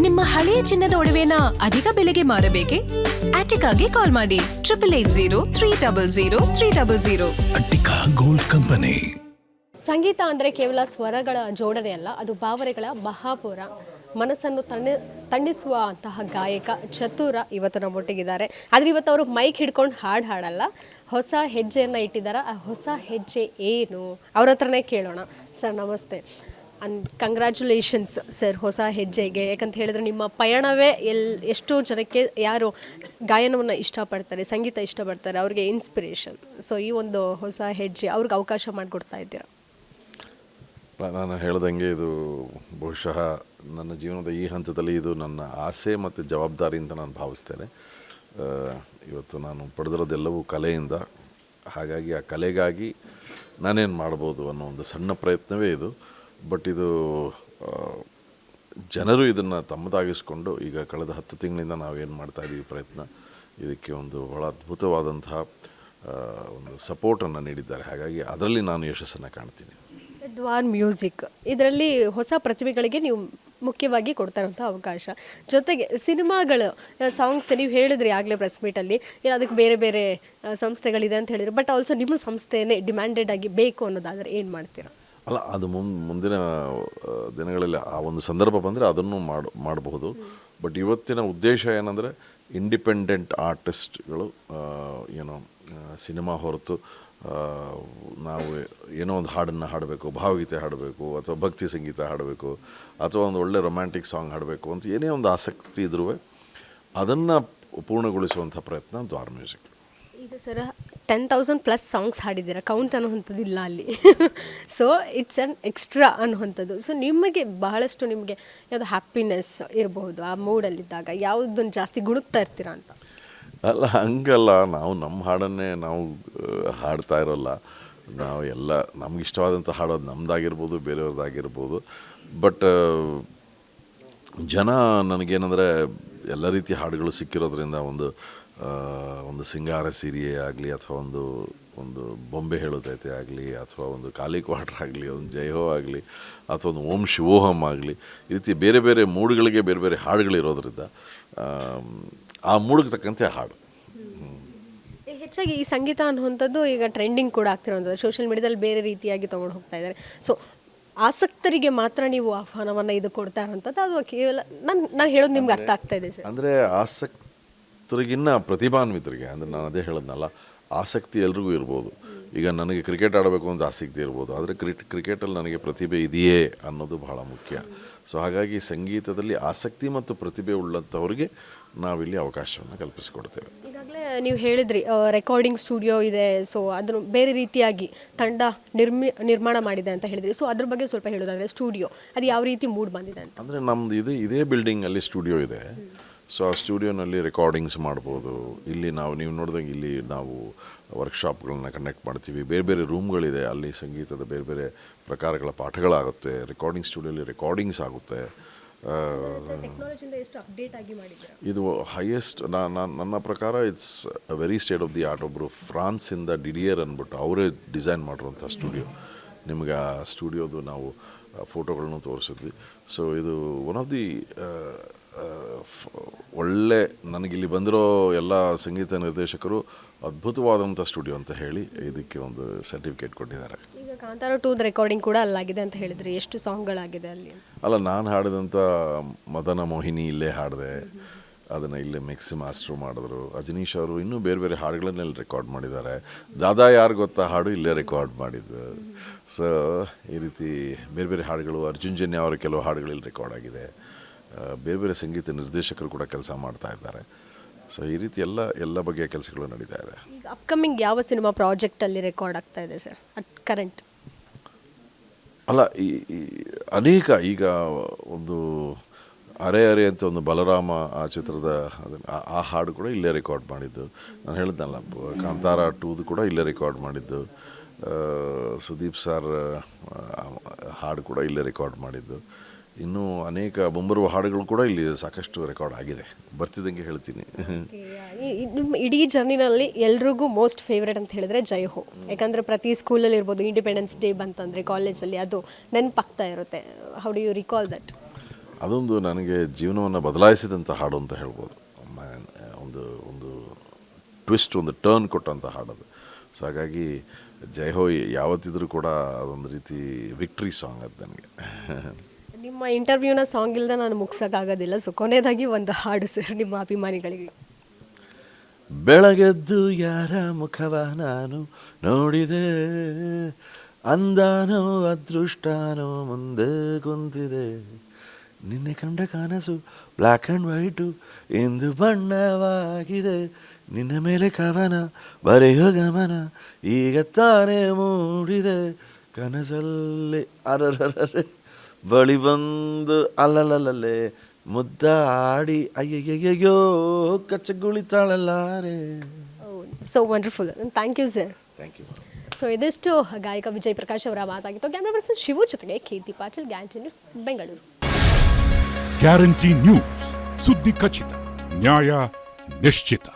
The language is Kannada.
ನಿಮ್ಮ ಹಳೆಯ ಚಿನ್ನದ ಒಡವೆನ ಅಧಿಕ ಬೆಲೆಗೆ ಮಾರಬೇಕೆ? ಆಟಿಕಾಗೆ ಕಾಲ್ ಮಾಡಿ 8880 ಅಟ್ಟಿಕಾ ಗೋಲ್ಡ್ ಕಂಪನಿ. ಸಂಗೀತ ಅಂದರೆ ಕೇವಲ ಸ್ವರಗಳ ಜೋಡಣೆ ಅಲ್ಲ, ಅದು ಭಾವನೆಗಳ ಮಹಾಪುರ. ಮನಸ್ಸನ್ನು ತಣ್ಣಿಸುವ ಅಂತಹ ಗಾಯಕ ಚತುರ ಇವತ್ತು ನಮ್ಮೊಟ್ಟಿಗಿದ್ದಾರೆ. ಆದರೆ ಇವತ್ತು ಅವರು ಮೈಕ್ ಹಿಡ್ಕೊಂಡು ಹಾಡಲ್ಲ, ಹೊಸ ಹೆಜ್ಜೆಯನ್ನು ಇಟ್ಟಿದ್ದಾರೆ. ಆ ಹೊಸ ಹೆಜ್ಜೆ ಏನು ಅವ್ರ ಹತ್ರನೇ ಕೇಳೋಣ. ಸರ್ ನಮಸ್ತೆ ಅಂಡ್ ಕಂಗ್ರ್ಯಾಚುಲೇಷನ್ಸ್ ಸರ್ ಹೊಸ ಹೆಜ್ಜೆಗೆ. ಯಾಕಂತ ಹೇಳಿದ್ರೆ ನಿಮ್ಮ ಪಯಣವೇ ಎಷ್ಟೋ ಜನಕ್ಕೆ ಯಾರು ಗಾಯನವನ್ನು ಇಷ್ಟಪಡ್ತಾರೆ, ಸಂಗೀತ ಇಷ್ಟಪಡ್ತಾರೆ, ಅವ್ರಿಗೆ ಇನ್ಸ್ಪಿರೇಷನ್. ಸೊ ಈ ಒಂದು ಹೊಸ ಹೆಜ್ಜೆ ಅವ್ರಿಗೆ ಅವಕಾಶ ಮಾಡಿಕೊಡ್ತಾ ಇದ್ದೀರಾ. ನಾನು ಹೇಳ್ದಂಗೆ ಇದು ಬಹುಶಃ ನನ್ನ ಜೀವನದ ಈ ಹಂತದಲ್ಲಿ ಇದು ನನ್ನ ಆಸೆ ಮತ್ತು ಜವಾಬ್ದಾರಿ ಅಂತ ನಾನು ಭಾವಿಸ್ತೇನೆ. ಇವತ್ತು ನಾನು ಪಡೆದಿರೋದೆಲ್ಲವೂ ಕಲೆಯಿಂದ. ಹಾಗಾಗಿ ಆ ಕಲೆಗಾಗಿ ನಾನೇನು ಮಾಡ್ಬೋದು ಅನ್ನೋ ಒಂದು ಸಣ್ಣ ಪ್ರಯತ್ನವೇ ಇದು. ಬಟ್ ಇದು ಜನರು ಇದನ್ನು ತಮ್ಮದಾಗಿಸ್ಕೊಂಡು ಈಗ ಕಳೆದ 10 ತಿಂಗಳಿಂದ ನಾವೇನು ಮಾಡ್ತಾಯಿದ್ದೀವಿ ಪ್ರಯತ್ನ, ಇದಕ್ಕೆ ಒಂದು ಭಾಳ ಅದ್ಭುತವಾದಂತಹ ಒಂದು ಸಪೋರ್ಟನ್ನು ನೀಡಿದ್ದಾರೆ. ಹಾಗಾಗಿ ಅದರಲ್ಲಿ ನಾನು ಯಶಸ್ಸನ್ನು ಕಾಣ್ತೀನಿ. ಡ್ವಾನ್ ಮ್ಯೂಸಿಕ್ ಇದರಲ್ಲಿ ಹೊಸ ಪ್ರತಿಭೆಗಳಿಗೆ ನೀವು ಮುಖ್ಯವಾಗಿ ಕೊಡ್ತಾ ಇರೋಂಥ ಅವಕಾಶ. ಜೊತೆಗೆ ಸಿನಿಮಾಗಳು ಸಾಂಗ್ಸ್ ನೀವು ಹೇಳಿದ್ರಿ ಆಗಲೇ ಪ್ರೆಸ್ ಮೀಟಲ್ಲಿ, ಅದಕ್ಕೆ ಬೇರೆ ಬೇರೆ ಸಂಸ್ಥೆಗಳಿದೆ ಅಂತ ಹೇಳಿದ್ರು. ಬಟ್ ಆಲ್ಸೋ ನಿಮ್ಮ ಸಂಸ್ಥೆಯೇ ಡಿಮ್ಯಾಂಡೆಡ್ ಆಗಿ ಬೇಕು ಅನ್ನೋದಾದರೆ ಏನು ಮಾಡ್ತೀರಾ? ಅಲ್ಲ, ಅದು ಮುಂದಿನ ದಿನಗಳಲ್ಲಿ ಆ ಒಂದು ಸಂದರ್ಭ ಬಂದರೆ ಅದನ್ನು ಮಾಡಬಹುದು. ಬಟ್ ಇವತ್ತಿನ ಉದ್ದೇಶ ಏನಂದರೆ ಇಂಡಿಪೆಂಡೆಂಟ್ ಆರ್ಟಿಸ್ಟ್ಗಳು ಏನೋ ಸಿನಿಮಾ ಹೊರತು ನಾವು ಏನೋ ಒಂದು ಹಾಡನ್ನು ಹಾಡಬೇಕು, ಭಾವಗೀತೆ ಹಾಡಬೇಕು ಅಥವಾ ಭಕ್ತಿ ಸಂಗೀತ ಹಾಡಬೇಕು ಅಥವಾ ಒಂದು ಒಳ್ಳೆ ರೊಮ್ಯಾಂಟಿಕ್ ಸಾಂಗ್ ಹಾಡಬೇಕು ಅಂತ ಏನೇ ಒಂದು ಆಸಕ್ತಿ ಇದ್ರೂ ಅದನ್ನು ಪೂರ್ಣಗೊಳಿಸುವಂಥ ಪ್ರಯತ್ನ ಡ್ವಾನ್ ಮ್ಯೂಸಿಕ್. ಈಗ ಸರ್ 10,000+ ಸಾಂಗ್ಸ್ ಹಾಡಿದ್ದೀರಾ, ಕೌಂಟ್ ಅನ್ನುವಂಥದ್ದು ಇಲ್ಲ ಅಲ್ಲಿ. ಸೊ ಇಟ್ಸ್ ಅನ್ ಎಕ್ಸ್ಟ್ರಾ ಅನ್ನುವಂಥದ್ದು. ಸೊ ನಿಮಗೆ ಬಹಳಷ್ಟು ನಿಮಗೆ ಯಾವುದು ಹ್ಯಾಪಿನೆಸ್ ಇರಬಹುದು ಆ ಮೂಡಲ್ಲಿದ್ದಾಗ, ಯಾವುದನ್ನು ಜಾಸ್ತಿ ಗುಣುಕ್ತಾ ಇರ್ತೀರಾ ಅಂತ? ಅಲ್ಲ, ಹಂಗಲ್ಲ. ನಾವು ನಮ್ಮ ಹಾಡನ್ನೇ ನಾವು ಹಾಡ್ತಾ ಇರೋಲ್ಲ. ನಾವು ಎಲ್ಲ ನಮ್ಗೆ ಇಷ್ಟವಾದಂಥ ಹಾಡೋದು ನಮ್ಮದಾಗಿರ್ಬೋದು, ಬೇರೆಯವ್ರದ್ದಾಗಿರ್ಬೋದು. ಬಟ್ ಜನ ನನಗೇನೆಂದರೆ ಎಲ್ಲ ರೀತಿಯ ಹಾಡುಗಳು ಸಿಕ್ಕಿರೋದ್ರಿಂದ ಒಂದು ಸಿಂಗಾರ ಸೀರೆಯೇ ಆಗಲಿ ಅಥವಾ ಒಂದು ಬೊಂಬೆ ಹೇಳೋದೈತೆ ಆಗಲಿ ಅಥವಾ ಒಂದು ಕಾಲಿ ಕ್ವಾರ್ಟರ್ ಆಗಲಿ, ಒಂದು ಜಯಹೋ ಆಗಲಿ ಅಥವಾ ಒಂದು ಓಂ ಶಿವೋಹಂ ಆಗಲಿ, ಈ ರೀತಿ ಬೇರೆ ಬೇರೆ ಮೂಡ್ಗಳಿಗೆ ಬೇರೆ ಬೇರೆ ಹಾಡುಗಳಿರೋದ್ರಿಂದ ಆ ಮೂಡಿಗೆ ತಕ್ಕಂತೆ ಹಾಡು. ಹೆಚ್ಚಾಗಿ ಈ ಸಂಗೀತ ಅನ್ನುವಂಥದ್ದು ಈಗ ಟ್ರೆಂಡಿಂಗ್ ಕೂಡ ಆಗ್ತಿರೋಂಥದ್ದು, ಸೋಷಿಯಲ್ ಮೀಡಿಯಾದಲ್ಲಿ ಬೇರೆ ರೀತಿಯಾಗಿ ತೊಗೊಂಡು ಹೋಗ್ತಾ ಇದ್ದಾರೆ. ಸೊ ಆಸಕ್ತರಿಗೆ ಮಾತ್ರ ನೀವು ಆಹ್ವಾನವನ್ನು ಇದು ಕೊಡ್ತಾ ಇರೋಂಥದ್ದು, ಅದು ಕೇವಲ ನಾನು ಹೇಳೋದು ನಿಮ್ಗೆ ಅರ್ಥ ಆಗ್ತಾ ಇದೆ ಸರ್? ಅಂದರೆ ಆಸಕ್ತರಿಗಿನ್ನ ಪ್ರತಿಭಾನ್ವಿತರಿಗೆ, ಅಂದರೆ ನಾನು ಅದೇ ಹೇಳೋದ್ನಲ್ಲ, ಆಸಕ್ತಿ ಎಲ್ರಿಗೂ ಇರ್ಬೋದು. ಈಗ ನನಗೆ ಕ್ರಿಕೆಟ್ ಆಡಬೇಕು ಅಂತ ಆಸಕ್ತಿ ಇರ್ಬೋದು, ಆದರೆ ಕ್ರಿಕೆಟಲ್ಲಿ ನನಗೆ ಪ್ರತಿಭೆ ಇದೆಯೇ ಅನ್ನೋದು ಬಹಳ ಮುಖ್ಯ. ಸೊ ಹಾಗಾಗಿ ಸಂಗೀತದಲ್ಲಿ ಆಸಕ್ತಿ ಮತ್ತು ಪ್ರತಿಭೆ ಉಳ್ಳಂಥವ್ರಿಗೆ ನಾವಿಲ್ಲಿ ಅವಕಾಶವನ್ನು ಕಲ್ಪಿಸಿಕೊಡ್ತೇವೆ. ಈಗಾಗಲೇ ನೀವು ಹೇಳಿದ್ರಿ ರೆಕಾರ್ಡಿಂಗ್ ಸ್ಟುಡಿಯೋ ಇದೆ, ಸೊ ಅದನ್ನು ಬೇರೆ ರೀತಿಯಾಗಿ ತಂಡ ನಿರ್ಮಾಣ ಮಾಡಿದೆ ಅಂತ ಹೇಳಿದ್ರಿ. ಸೊ ಅದ್ರ ಬಗ್ಗೆ ಸ್ವಲ್ಪ ಹೇಳೋದಾದರೆ ಸ್ಟುಡಿಯೋ ಅದು ಯಾವ ರೀತಿ ಮೂಡ್ ಬಂದಿದೆ ಅಂತ? ಅಂದರೆ ನಮ್ಮದು ಇದೇ ಬಿಲ್ಡಿಂಗಲ್ಲಿ ಸ್ಟುಡಿಯೋ ಇದೆ. ಸೊ ಆ ಸ್ಟುಡಿಯೋನಲ್ಲಿ ರೆಕಾರ್ಡಿಂಗ್ಸ್ ಮಾಡ್ಬೋದು. ಇಲ್ಲಿ ನೀವು ನೋಡಿದಂಗೆ ಇಲ್ಲಿ ನಾವು ವರ್ಕ್ಶಾಪ್ಗಳನ್ನ ಕಂಡಕ್ಟ್ ಮಾಡ್ತೀವಿ. ಬೇರೆ ಬೇರೆ ರೂಮ್ಗಳಿದೆ, ಅಲ್ಲಿ ಸಂಗೀತದ ಬೇರೆ ಬೇರೆ ಪ್ರಕಾರಗಳ ಪಾಠಗಳಾಗುತ್ತೆ. ರೆಕಾರ್ಡಿಂಗ್ ಸ್ಟುಡಿಯೋಲಿ ರೆಕಾರ್ಡಿಂಗ್ಸ್ ಆಗುತ್ತೆ. ಇದು ಹೈಯೆಸ್ಟ್ ನನ್ನ ಪ್ರಕಾರ it's a very state of the art. ಒಬ್ಬರು ಫ್ರಾನ್ಸಿಂದ ಡಿಡಿಯರ್ ಅಂದ್ಬಿಟ್ಟು ಅವರೇ ಡಿಸೈನ್ ಮಾಡಿರುವಂಥ ಸ್ಟುಡಿಯೋ. ನಿಮಗೆ ಆ ಸ್ಟುಡಿಯೋದು ನಾವು ಫೋಟೋಗಳನ್ನು ತೋರಿಸಿದ್ವಿ. ಸೊ ಇದು ಒನ್ ಆಫ್ ದಿ ಒಳ್ಳೆ, ನನಗಿಲ್ಲಿ ಬಂದಿರೋ ಎಲ್ಲ ಸಂಗೀತ ನಿರ್ದೇಶಕರು ಅದ್ಭುತವಾದಂಥ ಸ್ಟುಡಿಯೋ ಅಂತ ಹೇಳಿ ಇದಕ್ಕೆ ಒಂದು ಸರ್ಟಿಫಿಕೇಟ್ ಕೊಟ್ಟಿದ್ದಾರೆ. ಈಗ ಕಾಂತಾರ 2 ರೆಕಾರ್ಡಿಂಗ್ ಕೂಡ ಅಲ್ಲಾಗಿದೆ ಅಂತ ಹೇಳಿದ್ರಿ, ಎಷ್ಟು ಸಾಂಗ್ಗಳಾಗಿದೆ ಅಲ್ಲಿ? ಅಲ್ಲ, ನಾನು ಹಾಡಿದಂಥ ಮದನ ಮೋಹಿನಿ ಇಲ್ಲೇ ಹಾಡಿದೆ, ಅದನ್ನು ಇಲ್ಲೇ ಮಿಕ್ಸ್ ಮಾಸ್ಟ್ರು ಮಾಡಿದ್ರು. ಅಜನೀಶ್ ಅವರು ಇನ್ನೂ ಬೇರೆ ಬೇರೆ ಹಾಡುಗಳನ್ನೆಲ್ಲ ರೆಕಾರ್ಡ್ ಮಾಡಿದ್ದಾರೆ. ದಾದಾ ಯಾರು ಗೊತ್ತಾ ಹಾಡು ಇಲ್ಲೇ ರೆಕಾರ್ಡ್ ಮಾಡಿದ್ದು. ಸೊ ಈ ರೀತಿ ಬೇರೆ ಬೇರೆ ಹಾಡುಗಳು, ಅರ್ಜುನ್ ಜನ್ಯ ಅವರ ಕೆಲವು ಹಾಡುಗಳಲ್ಲಿ ರೆಕಾರ್ಡ್ ಆಗಿದೆ. ಬೇರೆ ಬೇರೆ ಸಂಗೀತ ನಿರ್ದೇಶಕರು ಕೂಡ ಕೆಲಸ ಮಾಡ್ತಾ ಇದ್ದಾರೆ. ಸೊ ಈ ರೀತಿ ಎಲ್ಲ ಬಗೆಯ ಕೆಲಸಗಳು ನಡೀತಾ ಇದೆ. ಈಗ ಅಪ್ಕಮಿಂಗ್ ಯಾವ ಸಿನಿಮಾ ಪ್ರಾಜೆಕ್ಟಲ್ಲಿ ರೆಕಾರ್ಡ್ ಆಗ್ತಾ ಇದೆ ಸರ್ ಕರೆಂಟ್? ಅಲ್ಲ, ಈ ಅನೇಕ ಈಗ ಒಂದು ಅರೆ ಅಂತ ಒಂದು ಬಲರಾಮ ಆ ಚಿತ್ರದ ಆ ಹಾಡು ಕೂಡ ಇಲ್ಲೇ ರೆಕಾರ್ಡ್ ಮಾಡಿದ್ದು. ನಾನು ಹೇಳಿದ್ನಲ್ಲ, ಕಾಂತಾರ 2 ಕೂಡ ಇಲ್ಲೇ ರೆಕಾರ್ಡ್ ಮಾಡಿದ್ದು. ಸುದೀಪ್ ಸರ್ ಹಾಡು ಕೂಡ ಇಲ್ಲೇ ರೆಕಾರ್ಡ್ ಮಾಡಿದ್ದು. ಇನ್ನೂ ಅನೇಕ ಮುಂಬರುವ ಹಾಡುಗಳು ಕೂಡ ಇಲ್ಲಿ ಸಾಕಷ್ಟು ರೆಕಾರ್ಡ್ ಆಗಿದೆ. ಬರ್ತಿದ್ದಂಗೆ ಹೇಳ್ತೀನಿ. ನಿಮ್ಮ ಇಡೀ ಜರ್ನಿನಲ್ಲಿ ಎಲ್ರಿಗೂ ಮೋಸ್ಟ್ ಫೇವ್ರೇಟ್ ಅಂತ ಹೇಳಿದ್ರೆ ಜೈ ಹೋ. ಯಾಕಂದರೆ ಪ್ರತಿ ಸ್ಕೂಲಲ್ಲಿ ಇರ್ಬೋದು, ಇಂಡಿಪೆಂಡೆನ್ಸ್ ಡೇ ಬಂತಂದರೆ ಕಾಲೇಜಲ್ಲಿ ಅದು ನೆನಪಾಗ್ತಾ ಇರುತ್ತೆ. How do you recall that? ಅದೊಂದು ನನಗೆ ಜೀವನವನ್ನು ಬದಲಾಯಿಸಿದಂಥ ಹಾಡು ಅಂತ ಹೇಳ್ಬೋದು. ಒಂದು ಒಂದು ಟ್ವಿಸ್ಟ್, ಒಂದು ಟರ್ನ್ ಕೊಟ್ಟಂಥ ಹಾಡದು. ಸೊ ಹಾಗಾಗಿ ಜೈ ಹೋ ಯಾವತ್ತಿದ್ರೂ ಕೂಡ ಅದೊಂದು ರೀತಿ ವಿಕ್ಟ್ರಿ ಸಾಂಗ್ ಅದು ನನಗೆ. ನಿಮ್ಮ ಇಂಟರ್ವ್ಯೂನ ಸಾಂಗ್ ಇಲ್ಲದೆ ನಾನು ಮುಗ್ಸೋಕ್ಕಾಗೋದಿಲ್ಲ. ಸೊ ಕೊನೆಯದಾಗಿ ಒಂದು ಹಾಡು ಸರ್ ನಿಮ್ಮ ಅಭಿಮಾನಿಗಳಿಗೆ. ಬೆಳಗೆದ್ದು ಯಾರ ಮುಖವ ನಾನು ನೋಡಿದೆ, ಅಂದಾನೋ ಅದೃಷ್ಟನೋ ಮುಂದೆ ಕುಂತಿದೆ, ನಿನ್ನೆ ಕಂಡ ಕನಸು ಬ್ಲ್ಯಾಕ್ ಆ್ಯಂಡ್ ವೈಟು ಇಂದು ಬಣ್ಣವಾಗಿದೆ, ನಿನ್ನ ಮೇಲೆ ಕವನ ಬರೆಯೋ ಗಮನ ಈಗ ತಾನೇ ಮೂಡಿದೆ, ಕನಸಲ್ಲಿ ಅರರರೆ ಬಳಿ ಬಂದು ಅಲ್ಲಲ್ಲೇ ಮುದ್ದಾಡಿ ಅಯ್ಯಯ್ಯಯ್ಯೋ ಕಚ್ಚಗುಳಿತಾಳಲ್ಲಾರೆ. So wonderful, thank you sir. Thank you. So ಇದಿಷ್ಟು ಗಾಯಕ ವಿಜಯ್ ಪ್ರಕಾಶ್ ಅವರ ಮಾತಾಗಿತ್ತು. ಕ್ಯಾಮ್ರಾ ಪರ್ಸನ್ ಶಿವು ಜೊತೆಗೆ Keerthi Patil, guarantee news, Bengaluru. Guarantee news, ಸುದ್ದಿ ಖಚಿತ, ನ್ಯಾಯ ನಿಶ್ಚಿತ.